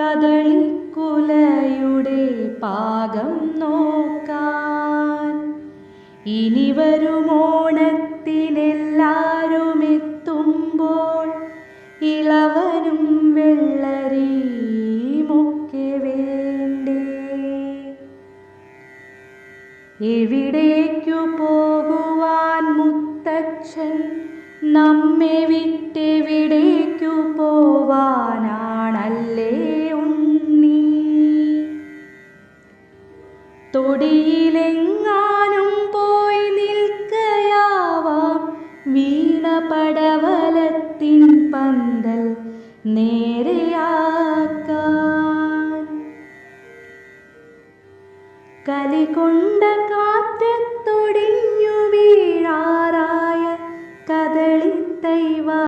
കദളിക്കുലയുടെ പാകം നോക്കാൻ. ഇനി വരും ഓണത്തിനെല്ലാരും എത്തുമ്പോൾ ഇളവനും വെള്ളരിയുമൊക്കെ വേണ്ടേ? എവിടേക്കു പോകുവാൻ മുത്തച്ഛൻ നമ്മെ വിട്ടെവിടേക്കു പോവാനാണല്ലേ ഉണ്ണി? തൊടിയിലെങ്ങാനും പോയി നിൽക്കയാവാം, വീണ പടവലത്തിൻ പന്തൽ നേരെയാക്കാൻ. കലികൊണ്ട